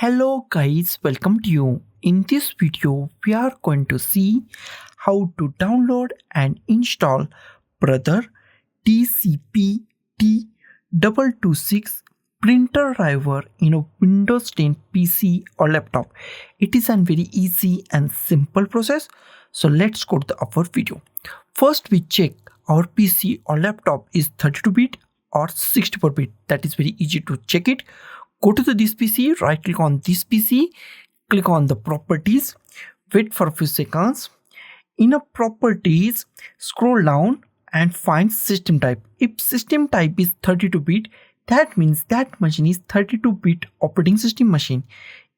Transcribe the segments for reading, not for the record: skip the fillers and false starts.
Hello guys, welcome to you. In this video, we are going to see how to download and install Brother DCP-T226 printer driver in a Windows 10 PC or laptop. It is a very easy and simple process. So let's go to our video. First, we check our PC or laptop is 32-bit or 64-bit. That is very easy to check it. Go to this PC, right click on this PC, click on the properties, wait for a few seconds. In a properties, scroll down and find system type. If system type is 32-bit, that means that machine is 32-bit operating system machine.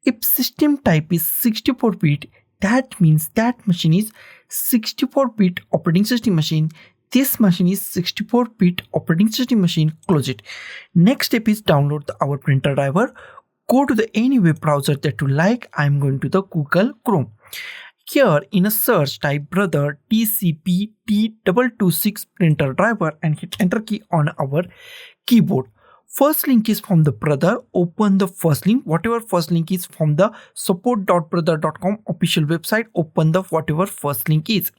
If system type is 64-bit, that means that machine is 64-bit operating system machine. This machine is 64-bit operating system machine. Close it. Next step is download our printer driver. Go to any web browser that you like. I'm going to the Google Chrome. Here in a search type Brother DCP-T226 printer driver and hit enter key on our keyboard. First link is from the Brother. Open the first link. Whatever first link is from the support.brother.com official website. Open the whatever first link is.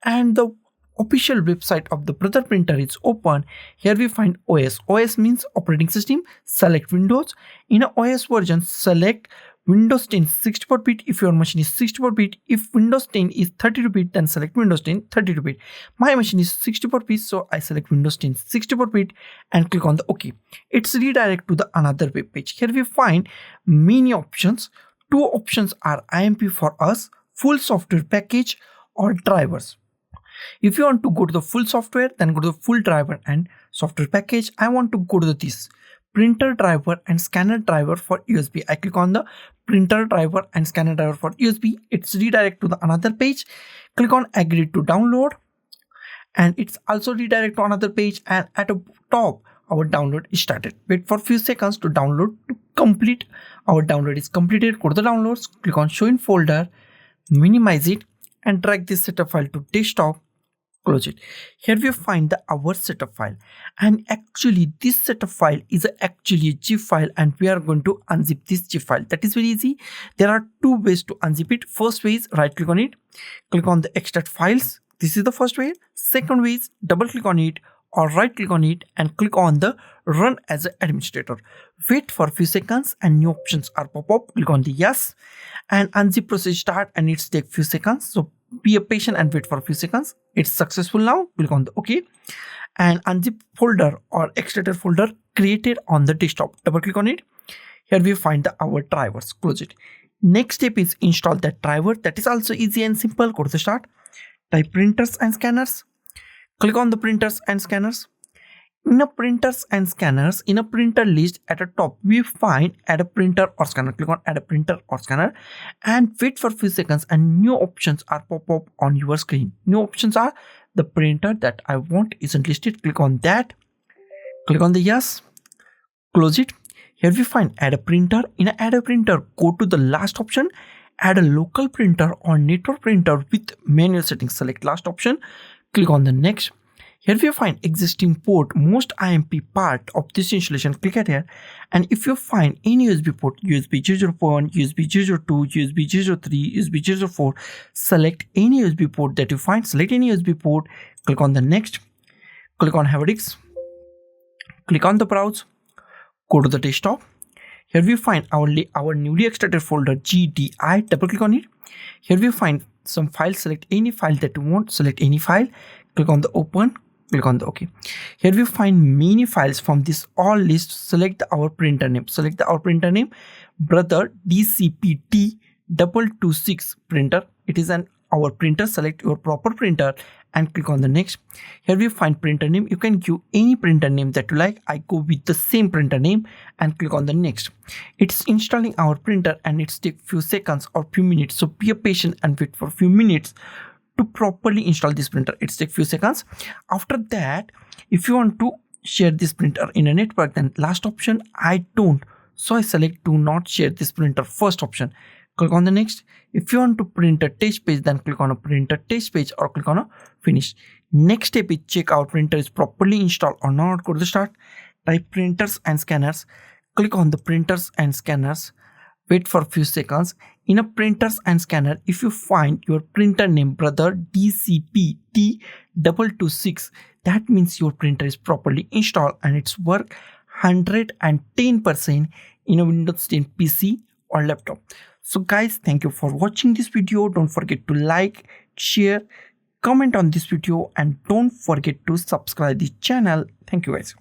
And the official website of the Brother printer is open. Here we find OS. OS means operating system. Select Windows. In a OS version, select Windows 10 64-bit if your machine is 64-bit. If Windows 10 is 32-bit, then select Windows 10 32-bit. My machine is 64-bit, so I select Windows 10 64-bit and click on the OK. It's redirect to the another web page. Here we find many options. Two options are IMP for us, full software package or drivers. If you want to go to the full software, then go to the full driver and software package. I want to go to this printer driver and scanner driver for USB. I click on the printer driver and scanner driver for USB. It's redirect to the another page. Click on agree to download and it's also redirect to another page, and at the top our download is started. Wait for few seconds to download to complete. Our download is completed. Go to the downloads, click on show in folder, minimize it and drag this setup file to desktop. Close it. Here we find our setup file, and actually this setup file is actually a zip file, and we are going to unzip this zip file. That is very easy. There are two ways to unzip it. First way is right click on it, click on the extract files. This is the first way. Second way is double click on it or right click on it and click on the run as an administrator. Wait for a few seconds and new options are pop up. Click on the yes and unzip process start, and it's take few seconds. So be patient and wait for a few seconds. It's successful now. Click on the OK and unzip folder or extracted folder created on the desktop. Double click on it. Here we find our drivers. Close it. Next step is install that driver. That is also easy and simple. Go to the start. Type printers and scanners. Click on the printers and scanners. In a printers and scanners, in a printer list at the top, we find add a printer or scanner. Click on add a printer or scanner and wait for a few seconds and new options are pop up on your screen. New options are the printer that I want isn't listed. Click on that. Click on the yes. Close it. Here we find add a printer. In a add a printer, go to the last option. Add a local printer or network printer with manual settings. Select last option. Click on the next. Here we find existing port, most IMP part of this installation. Click at here, and if you find any USB port, USB 001, USB 002, USB 003, USB 004, select any USB port that you find. Select any USB port. Click on the next. Click on have disk. Click on the browse. Go to the desktop. Here we find our newly extracted folder GDI. Double click on it. Here we find some files. Select any file that you want. Select any file. Click on the open. Click on the OK. Here we find many files from this all list. Select our printer name. Select our printer name, Brother DCP-T226 printer. It is our printer. Select your proper printer and click on the next. Here we find printer name. You can give any printer name that you like. I go with the same printer name and click on the next. It's installing our printer and it's take few seconds or few minutes. So be patient and wait for a few minutes to properly install this printer. It's take few seconds. After that, if you want to share this printer in a network, then last option I don't, so I select do not share this printer. First option. Click on the next. If you want to print a test page, then click on a printer test page or click on a finish. Next step is check our printer is properly installed or not. Go to the start. Type printers and scanners. Click on the printers and scanners. Wait for a few seconds. In a printers and scanner, if you find your printer name Brother DCP-T226, that means your printer is properly installed and it's work 110% in a Windows 10 PC or laptop. So guys, thank you for watching this video. Don't forget to like, share, comment on this video, and don't forget to subscribe this channel. Thank you guys.